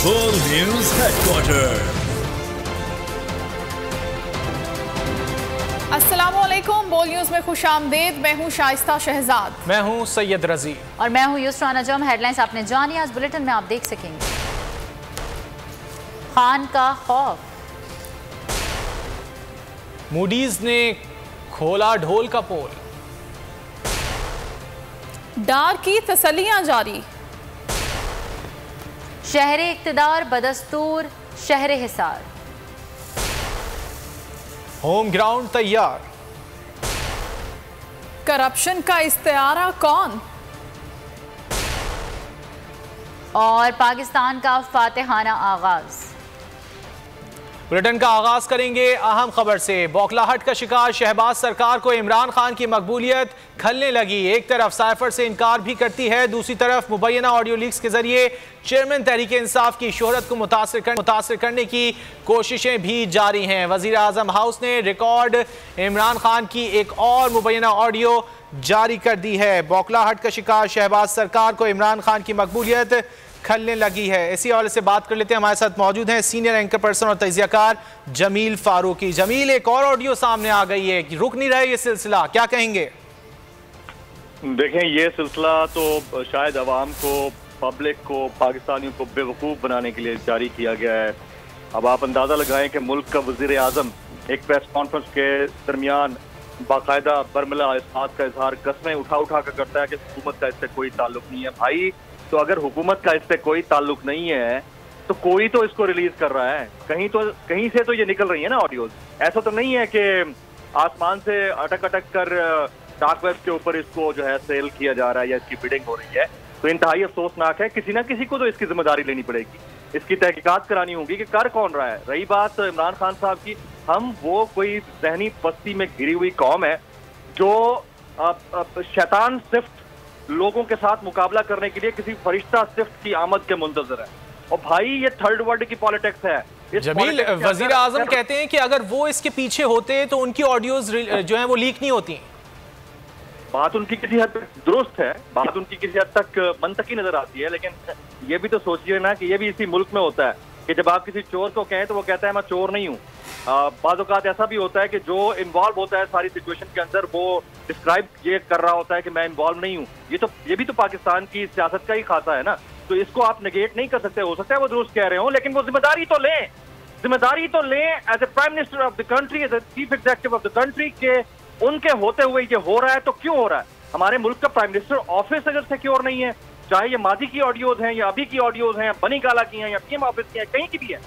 बोल news headquarter. अस्सलामुअलैकुम, बोल न्यूज में खुश आमदेद। मैं हूँ शाइस्ता शहजाद। मैं हूँ सैयद रजी और मैं हूँ युसरा नजम। हेडलाइंस आपने जानी, आज बुलेटिन में आप देख सकेंगे। खान का खौफ, मूडीज ने खोला ढोल का पोल, डार की तसल्लियां जारी, शहर इक्तदार बदस्तूर शहर हिसार, होम ग्राउंड तैयार, करप्शन का इस्तेआरा कौन, और पाकिस्तान का फातिहाना आगाज। बुलेटिन का आगाज करेंगे अहम खबर से। बौखलाहट का शिकार शहबाज सरकार को इमरान खान की मकबूलियत खलने लगी। एक तरफ साइफर से इनकार भी करती है, दूसरी तरफ मुबैना ऑडियो लीक्स के जरिए चेयरमैन तहरीक इंसाफ की शोहरत को मुतासर करने की कोशिशें भी जारी हैं। वजीर आजम हाउस ने रिकॉर्ड इमरान खान की एक और मुबैना ऑडियो जारी कर दी है। बौखलाहट का शिकार शहबाज सरकार को इमरान खान की मकबूलियत खलने लगी है। इसी हवाले से बात कर लेते हैं। हमारे साथ मौजूद हैं सीनियर एंकर पर्सन और तजियाकार जमील फारूकी। जमील, एक और ऑडियो सामने आ गई है, रुक नहीं रहा ये सिलसिला, क्या कहेंगे? देखें, ये सिलसिला तो शायद अवाम को, पब्लिक को, पाकिस्तानियों को बेवकूफ़ बनाने के लिए जारी किया गया है। अब आप अंदाज़ा लगाएं कि मुल्क का वज़ीर आज़म एक प्रेस कॉन्फ्रेंस के दरमियान बाकायदा बरमला इस बात का इजहार कस्में उठा कर करता है कि हुकूमत का इससे कोई ताल्लुक नहीं है। भाई, तो अगर हुकूमत का इससे कोई ताल्लुक नहीं है तो कोई तो इसको रिलीज कर रहा है, कहीं से तो ये निकल रही है ना ऑडियोज। ऐसा तो नहीं है कि आसमान से अटक कर डार्क वेब के ऊपर इसको जो है सेल किया जा रहा है या इसकी बिडिंग हो रही है। तो इंतहाई अफसोसनाक है। किसी ना किसी को तो इसकी जिम्मेदारी लेनी पड़ेगी, इसकी तहकीकात करानी होगी कि कर कौन रहा है। रही बात इमरान खान साहब की, हम वो कोई जहनी पस्ती में घिरी हुई कौम है जो शैतान सिफ्ट लोगों के साथ मुकाबला करने के लिए किसी फरिश्ता सिफ्ट की आमद के मुंतजर है। और भाई, ये थर्ड वर्ल्ड की पॉलिटिक्स है। जमील, वजीर आजम कहते हैं कि अगर वो इसके पीछे होते तो उनकी ऑडियोज जो है वो लीक नहीं होती। बात उनकी किसी हद तक दुरुस्त है, बात उनकी किसी हद तक मंतकी नजर आती है, लेकिन ये भी तो सोचिए ना कि ये भी इसी मुल्क में होता है कि जब आप किसी चोर को कहें तो वो कहता है मैं चोर नहीं हूँ। बाज़ औक़ात ऐसा भी होता है कि जो इन्वॉल्व होता है सारी सिचुएशन के अंदर वो डिस्क्राइब ये कर रहा होता है कि मैं इन्वॉल्व नहीं हूँ। ये भी तो पाकिस्तान की सियासत का ही खासा है ना। तो इसको आप नेगेट नहीं कर सकते। हो सकता है वो दुरुस्त कह रहे हो, लेकिन वो जिम्मेदारी तो लें as a prime minister of the country, as a chief executive of the country के उनके होते हुए ये हो रहा है तो क्यों हो रहा है। हमारे मुल्क का प्राइम मिनिस्टर ऑफिस अगर सिक्योर नहीं है, चाहे ये माजी की ऑडियोज हैं या अभी की ऑडियोज हैं, बनी गाला की हैं या पीएम ऑफिस की हैं, कहीं की भी है,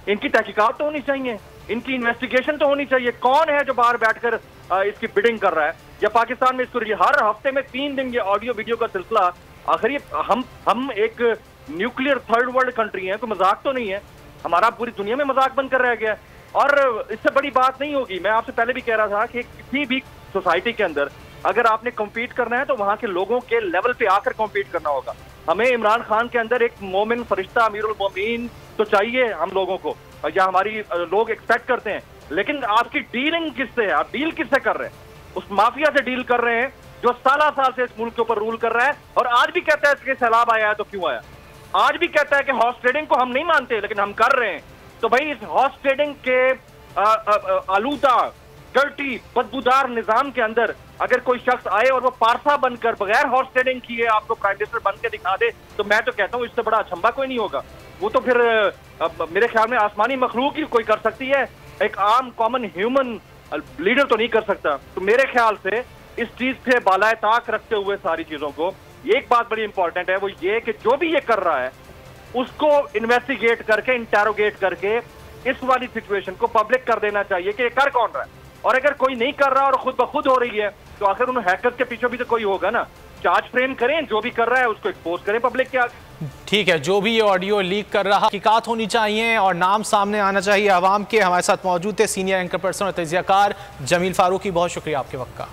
इनकी तहकीकात तो होनी चाहिए, इनकी इन्वेस्टिगेशन तो होनी चाहिए। कौन है जो बाहर बैठकर इसकी बिडिंग कर रहा है या पाकिस्तान में इसको हर हफ्ते में 3 दिन ये ऑडियो वीडियो का सिलसिला। आखिर ये हम एक न्यूक्लियर थर्ड वर्ल्ड कंट्री है, कोई मजाक तो नहीं है। हमारा पूरी दुनिया में मजाक बनकर रह गया और इससे बड़ी बात नहीं होगी। मैं आपसे पहले भी कह रहा था कि किसी भी सोसाइटी के अंदर अगर आपने कम्पीट करना है तो वहां के लोगों के लेवल पे आकर कम्पीट करना होगा। हमें इमरान खान के अंदर एक मोमिन फरिश्ता अमीरुल मोमिन तो चाहिए हम लोगों को, या हमारी लोग एक्सपेक्ट करते हैं, लेकिन आपकी डीलिंग किससे है? आप डील किससे कर रहे हैं? उस माफिया से डील कर रहे हैं जो साल से इस मुल्क के ऊपर रूल कर रहा है और आज भी कहता है कि सैलाब आया है तो क्यों आया। आज भी कहता है कि हॉर्स ट्रेडिंग को हम नहीं मानते लेकिन हम कर रहे हैं। तो भाई, इस हॉर्स ट्रेडिंग के आलूदा डर्टी बदबूदार निजाम के अंदर अगर कोई शख्स आए और वो पारसा बनकर बगैर हॉर्स ट्रेडिंग किए आपको प्राइम मिनिस्टर बन के दिखा दे, तो मैं तो कहता हूँ इससे बड़ा अचंभा कोई नहीं होगा। वो तो फिर मेरे ख्याल में आसमानी मखलूक ही कोई कर सकती है, एक आम कॉमन ह्यूमन लीडर तो नहीं कर सकता। तो मेरे ख्याल से इस चीज से बालाए ताक रखते हुए सारी चीजों को, एक बात बड़ी इंपॉर्टेंट है, वो ये कि जो भी ये कर रहा है उसको इन्वेस्टिगेट करके, इंटेरोगेट करके इस वाली सिचुएशन को पब्लिक कर देना चाहिए कि ये कर कौन रहा है। और अगर कोई नहीं कर रहा और खुद ब खुद हो रही है तो आखिर उन हैकर्स के पीछे भी तो कोई होगा ना। चार्ज फ्रेम करें, जो भी कर रहा है उसको एक्सपोज करें पब्लिक के आगे। ठीक है, जो भी ये ऑडियो लीक कर रहा, हकीकात होनी चाहिए और नाम सामने आना चाहिए आवाम के। हमारे साथ मौजूद थे सीनियर एंकर पर्सन और तजियाकार जमील फारूकी। बहुत शुक्रिया आपके वक्त का।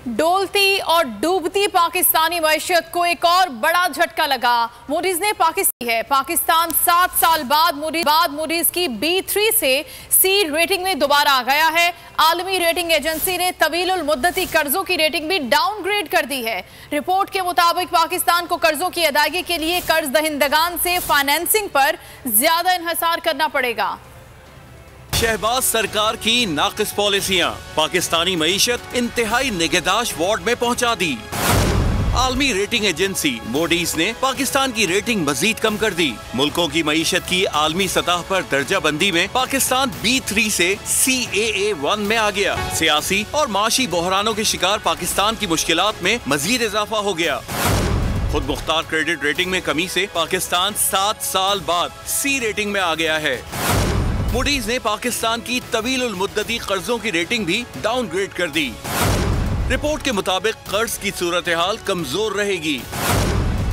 डोलती और डूबती पाकिस्तानी मईशत को एक और बड़ा झटका लगा। मूडीज ने पाकिस्तान 7 साल बाद मूडीज की B3 से C रेटिंग में दोबारा आ गया है। आलमी रेटिंग एजेंसी ने तवीलुल मुद्दती कर्जों की रेटिंग भी डाउनग्रेड कर दी है। रिपोर्ट के मुताबिक पाकिस्तान को कर्जों की अदायगी के लिए कर्ज दहिंदगान से फाइनेंसिंग पर ज्यादा इन्हिसार करना पड़ेगा। शहबाज सरकार की नाकिस पॉलिसियां पाकिस्तानी मईशत इंतहाई निगहदाश्त वार्ड में पहुंचा दी। आलमी रेटिंग एजेंसी मूडीज ने पाकिस्तान की रेटिंग मजीद कम कर दी। मुल्कों की मईशत की आलमी सतह पर दर्जा बंदी में पाकिस्तान B3 से CAA1 में आ गया। सियासी और माशी बहरानों के शिकार पाकिस्तान की मुश्किलात में मजीद इजाफा हो गया। खुद मुख्तार क्रेडिट रेटिंग में कमी से पाकिस्तान 7 साल बाद C रेटिंग में आ गया है। मूडीज ने पाकिस्तान की तवीलुल मुद्दती कर्जों की रेटिंग भी डाउनग्रेड कर दी। रिपोर्ट के मुताबिक कर्ज की सूरत हाल कमजोर रहेगी।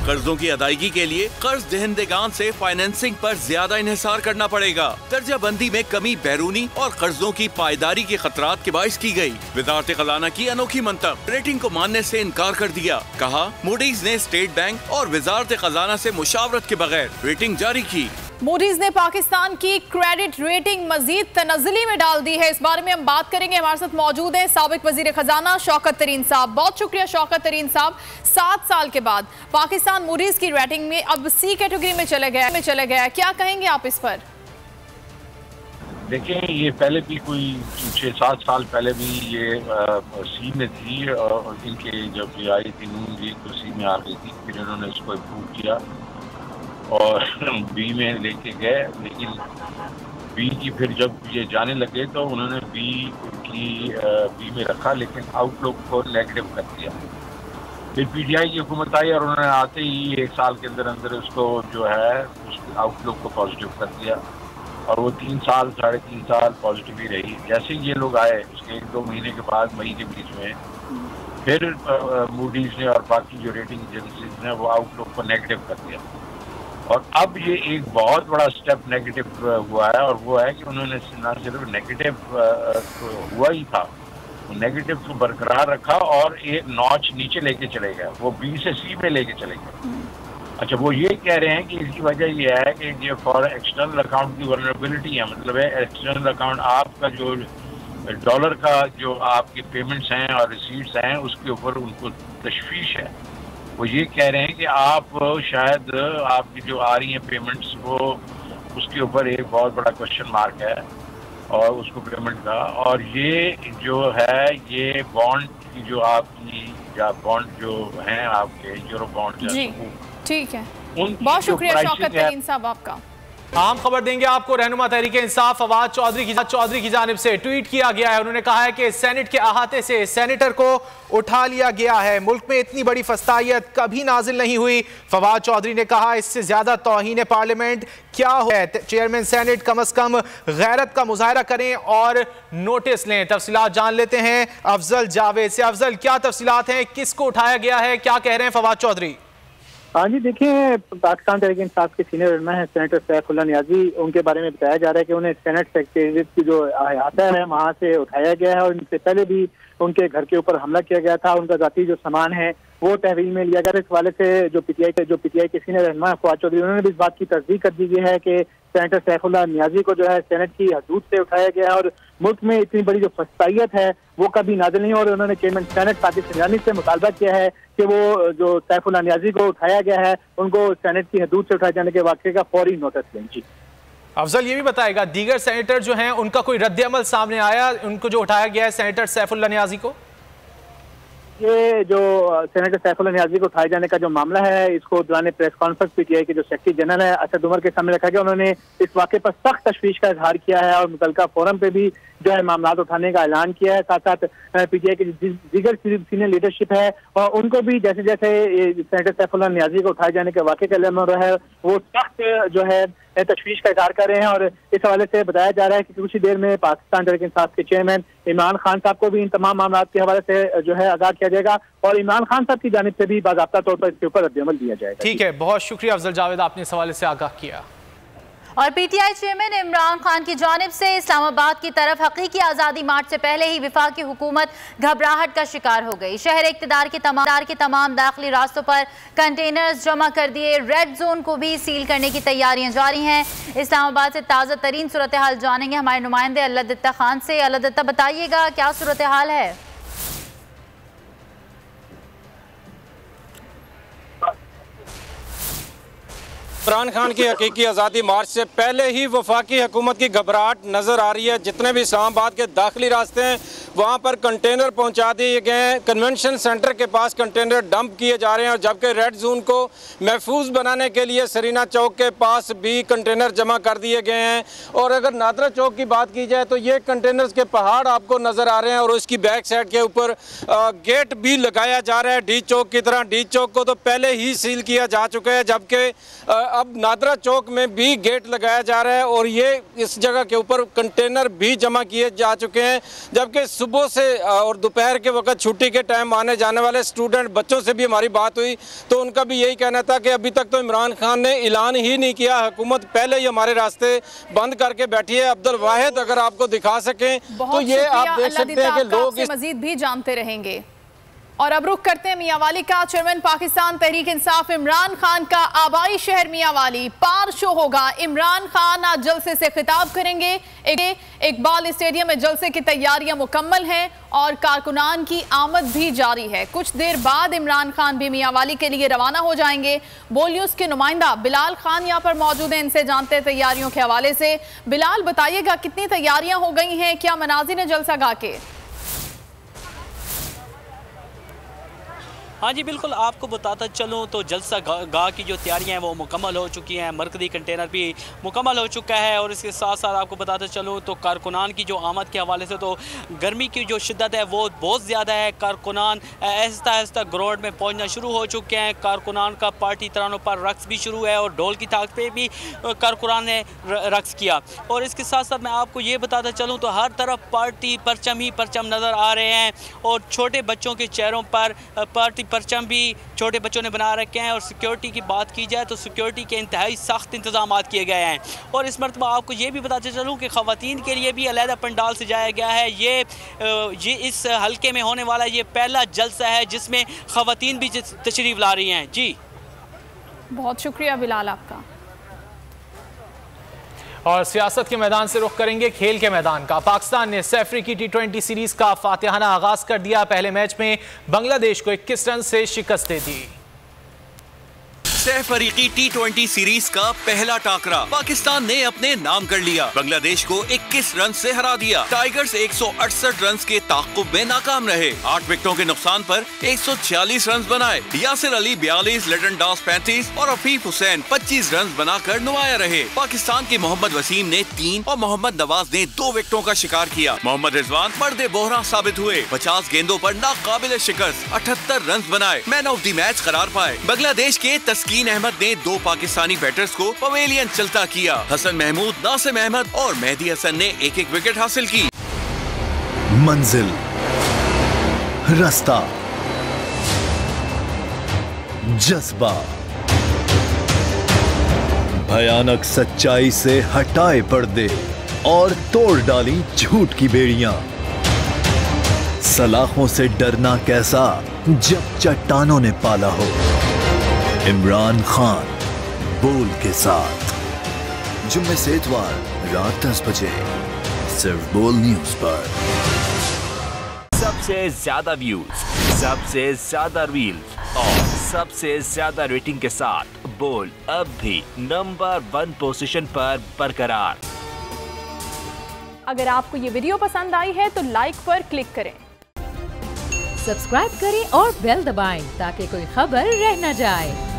कर्जों की अदायगी के लिए कर्ज दहिंदगान से फाइनेंसिंग पर ज्यादा इन्हिसार करना पड़ेगा। दर्जा बंदी में कमी बैरूनी और कर्जों की पायदारी के खतरात के बाइस की गई। वजारत खजाना की अनोखी मंतक रेटिंग को मानने से इनकार कर दिया। कहा मूडीज ने स्टेट बैंक और वजारत खजाना से मुशावरत के बगैर रेटिंग जारी की। मूडीज ने पाकिस्तान की क्रेडिट रेटिंग मजीद तनज़्ज़ुली में डाल दी है। इस बारे में हम बात करेंगे। हमारे साथ मौजूद है साबिक वजीर खजाना शौकत तरीन साहब। बहुत शुक्रिया शौकत तरीन साहब। 7 साल के बाद पाकिस्तान मूडीज की रेटिंग में अब C कैटेगरी में चले गया। क्या कहेंगे आप इस पर? देखें, ये पहले भी कोई 6-7 साल पहले भी ये C में थी और इनके जब ये आई थी नून लीग तो C में आ गई थी। फिर इन्होंने इसको इम्प्रूव किया और B में लेके गए, लेकिन B की फिर जब ये जाने लगे तो उन्होंने B में रखा, लेकिन आउटलुक को नेगेटिव कर दिया। फिर PTI की हुकूमत आई और उन्होंने आते ही 1 साल के अंदर उसको जो है उस आउटलुक को पॉजिटिव कर दिया और वो 3 साल 3.5 साल पॉजिटिव ही रही। जैसे ही ये लोग आए उसके 1-2 महीने के बाद मई के बीच में फिर मूडीज ने और बाकी जो रेटिंग एजेंसीज ने वो आउटलुक को नेगेटिव कर दिया। और अब ये एक बहुत बड़ा स्टेप नेगेटिव हुआ है और वो है कि उन्होंने न सिर्फ नेगेटिव हुआ ही था, वो नेगेटिव को बरकरार रखा और एक नॉच नीचे लेके चले गए, वो B से C में लेके चले गए। अच्छा, वो ये कह रहे हैं कि इसकी वजह ये है कि ये फॉर एक्सटर्नल अकाउंट की वल्नरेबिलिटी है। मतलब है एक्सटर्नल अकाउंट आपका जो डॉलर का जो आपके पेमेंट्स हैं और रिसीट्स हैं उसके ऊपर उनको तशवीश है। वो ये कह रहे हैं कि आप शायद आपकी जो आ रही हैं पेमेंट्स वो उसके ऊपर एक बहुत बड़ा क्वेश्चन मार्क है और उसको पेमेंट का, और ये जो है ये बॉन्ड की जो आपकी या बॉन्ड जो हैं आपके यूरो बॉन्ड जी ठीक है। बहुत शुक्रिया शौकत तरीन साहब आपका। अहम खबर देंगे आपको। रहनुमा तहरीक इंसाफ फवाद चौधरी की जानिब से ट्वीट किया गया है। उन्होंने कहा है कि सेनेट के अहाते से सेनेटर को उठा लिया गया है। मुल्क में इतनी बड़ी फस्तायत कभी नाजिल नहीं हुई। फवाद चौधरी ने कहा इससे ज्यादा तौहीन पार्लियामेंट क्या है। चेयरमैन सेनेट कम अज कम गैरत का मुजाहरा करें और नोटिस लें। तफसीलात जान लेते हैं अफजल जावेद से। अफजल, क्या तफसीलात हैं, किसको उठाया गया है, क्या कह रहे हैं फवाद चौधरी? हाँ जी, देखिए, पाकिस्तान तहरीक इंसाफ के सीनियर रहनुमा है सेनेटर सैफुल्लाह नियाजी, उनके बारे में बताया जा रहा है कि उन्हें सेनेट सेक्रेटरीट की जो अहाता है वहाँ से उठाया गया है और इनसे पहले भी उनके घर के ऊपर हमला किया गया था। उनका जाती जो सामान है वो तहवील में लिया गया। इस हवाले से जो पीटीआई के सीनियर रहनुमा फवाद चौधरी उन्होंने भी इस बात की तस्दीक कर दी है कि सेनेटर सैफुल्लाह नियाजी को जो है सेनेट की हदूद से उठाया गया है और मुल्क में इतनी बड़ी जो फस्तायत है वो कभी नाज़िल नहीं। और उन्होंने चेयरमैन सेनेट सादिक संजानी से मुतालबा किया है कि वो जो सैफुल्लाह नियाजी को उठाया गया है उनको सेनेट की हदूद से उठाए जाने के वाक़े का फौरी नोटिस लें। जी अफजल, ये भी बताएगा दीगर सेनेटर जो हैं उनका कोई रद्द-ए-अमल सामने आया, उनको जो उठाया गया है सेनेटर सैफुल्लाह नियाजी को? ये जो सेनेटर सैफुल्लाह नियाजी को उठाए जाने का जो मामला है इसको दौरान प्रेस कॉन्फ्रेंस पीटीआई के जो सेक्रेटरी जनरल है असद उमर के सामने रखा गया। उन्होंने इस वाक़े पर सख्त तशवीश का इजहार किया है और मुतल्लिका फोरम पे भी जो है मामला उठाने का ऐलान किया है। साथ साथ पीटीआई की दीगर सीनियर लीडरशिप है और उनको भी जैसे जैसे सेनेटर सैफुल्लाह नियाजी को उठाए जाने के वाक़े का ऐलान हो रहा है वो सख्त जो है तशवीश का इजहार कर रहे हैं। और इस हवाले से बताया जा रहा है कि कुछ ही देर में पाकिस्तान तहरीक इंसाफ के चेयरमैन इमरान खान साहब को भी इन तमाम मामलों के हवाले से जो है आगाह किया जाएगा और इमरान खान साहब की जानिब से भी बाज़ाब्ता तौर पर इसके ऊपर रद्द-ए-अमल दिया जाएगा। ठीक है, बहुत शुक्रिया अफजल जावेद, आपने इस हवाले से आगाह किया। और पीटीआई चेयरमैन इमरान खान की जानिब से इस्लामाबाद की तरफ हकीकी आज़ादी मार्च से पहले ही वफाकी हुकूमत घबराहट का शिकार हो गई। शहर इक़्तिदार के तमाम दाखिली रास्तों पर कंटेनर्स जमा कर दिए। रेड जोन को भी सील करने की तैयारियां जारी हैं। इस्लामाबाद से ताज़ा तरीन सूरत हाल जानेंगे हमारे नुमाइंदे अल्लाह खान से। अल्लाह बताइएगा क्या सूरत हाल है? इमरान खान की हकीकी आज़ादी मार्च से पहले ही वफाकी हुकूमत की घबराहट नज़र आ रही है। जितने भी इस्लामाबाद के दाखिली रास्ते हैं वहाँ पर कंटेनर पहुँचा दिए गए हैं। कन्वेंशन सेंटर के पास कंटेनर डंप किए जा रहे हैं और जबकि रेड जोन को महफूज बनाने के लिए सरीना चौक के पास भी कंटेनर जमा कर दिए गए हैं। और अगर नादरा चौक की बात की जाए तो ये कंटेनर्स के पहाड़ आपको नज़र आ रहे हैं और उसकी बैक साइड के ऊपर गेट भी लगाया जा रहा है डी चौक की तरह। डी चौक को तो पहले ही सील किया जा चुका है, जबकि अब नादरा चौक में भी गेट लगाया जा रहा है और ये इस जगह के ऊपर कंटेनर भी जमा किए जा चुके हैं। जबकि सुबह से और दोपहर के वक्त छुट्टी के टाइम आने जाने वाले स्टूडेंट बच्चों से भी हमारी बात हुई तो उनका भी यही कहना था कि अभी तक तो इमरान खान ने ऐलान ही नहीं किया, हुकूमत पहले ही हमारे रास्ते बंद करके बैठी है। अब्दुल वाहिद अगर आपको दिखा सकें तो ये आप देख सकते हैं कि लोग मजीद भी जानते रहेंगे। और अब रुख करते हैं मियांवाली का। चेयरमैन पाकिस्तान तहरीक इंसाफ इमरान खान का आबाई शहर मियांवाली पार शो होगा। इमरान खान आज जलसे से खिताब करेंगे। इकबाल स्टेडियम में जलसे की तैयारियां मुकम्मल हैं और कारकुनान की आमद भी जारी है। कुछ देर बाद इमरान खान भी मियांवाली के लिए रवाना हो जाएंगे। बोल न्यूज़ के नुमाइंदा बिलाल खान यहाँ पर मौजूद हैं, इनसे जानते हैं तैयारियों के हवाले से। बिलाल बताइएगा कितनी तैयारियां हो गई हैं, क्या मनाजिर है जलसा गाह के? हाँ जी बिल्कुल, आपको बताता चलूँ तो जलसा गाह की जो तैयारियां हैं वो मुकम्मल हो चुकी हैं। मरकज़ी कंटेनर भी मुकम्मल हो चुका है और इसके साथ साथ आपको बताता चलूँ तो कारकुनान की जो आमद के हवाले से तो गर्मी की जो शिद्दत है वो बहुत ज़्यादा है। कारकुनान आहिस्ता आहिस्ता ग्राउंड में पहुँचना शुरू हो चुके हैं। कारकुनान का पार्टी तरानों पर रक्स भी शुरू है और ढोल की ताक पे भी कारकुनान ने रक्स किया। और इसके साथ साथ मैं आपको ये बताता चलूँ तो हर तरफ पार्टी परचम ही परचम नज़र आ रहे हैं और छोटे बच्चों के चेहरों पर पार्टी परचम भी छोटे बच्चों ने बना रखे हैं। और सिक्योरिटी की बात की जाए तो सिक्योरिटी के इंतहाई सख्त इंतजाम किए गए हैं। और इस मरतबा आपको ये भी बताते चलूँ कि ख़वातीन के लिए भी अलहदा पंडाल सजाया गया है। ये इस हल्के में होने वाला ये पहला जलसा है जिसमें ख़वातीन भी तशरीफ़ ला रही हैं। जी बहुत शुक्रिया बिलाल आपका। और सियासत के मैदान से रुख करेंगे खेल के मैदान का। पाकिस्तान ने सैफरी की T20 सीरीज का फातिहाना आगाज कर दिया। पहले मैच में बांग्लादेश को 21 रन से शिकस्त दे दी। सैफरीकी T20 सीरीज का पहला टाकरा पाकिस्तान ने अपने नाम कर लिया। बांग्लादेश को 21 रन से हरा दिया। टाइगर्स 168 रन के ताक़ुब में नाकाम रहे। 8 विकेटों के नुकसान पर 146 रन बनाए। यासिर अली 42, लिटन दास 35 और अफीफ हुसैन 25 रन बनाकर नुमाया रहे। पाकिस्तान के मोहम्मद वसीम ने 3 और मोहम्मद नवाज ने 2 विकेटों का शिकार किया। मोहम्मद रिजवान पर्दे बोहरा साबित हुए। 50 गेंदों पर नाकाबिल शिकस्त 78 रन बनाए। मैन ऑफ द मैच करार पाए। बांग्लादेश के तस्कीन अहमद ने 2 पाकिस्तानी बैटर्स को पवेलियन चलता किया। हसन महमूद, नासिम अहमद और मेहदी हसन ने 1-1 विकेट हासिल की। मंजिल, रास्ता, जज्बा, भयानक सच्चाई से हटाए पर्दे और तोड़ डाली झूठ की बेड़ियां। सलाखों से डरना कैसा जब चट्टानों ने पाला हो। इमरान खान बोल के साथ जुम्मे से इतवार रात 10 बजे सिर्फ बोल न्यूज पर। सबसे ज्यादा व्यूज, सबसे ज्यादा रील्स और सबसे ज्यादा रेटिंग के साथ बोल अब भी नंबर 1 पोजीशन पर बरकरार। अगर आपको ये वीडियो पसंद आई है तो लाइक पर क्लिक करें, सब्सक्राइब करें और बेल दबाएं ताकि कोई खबर रह न जाए।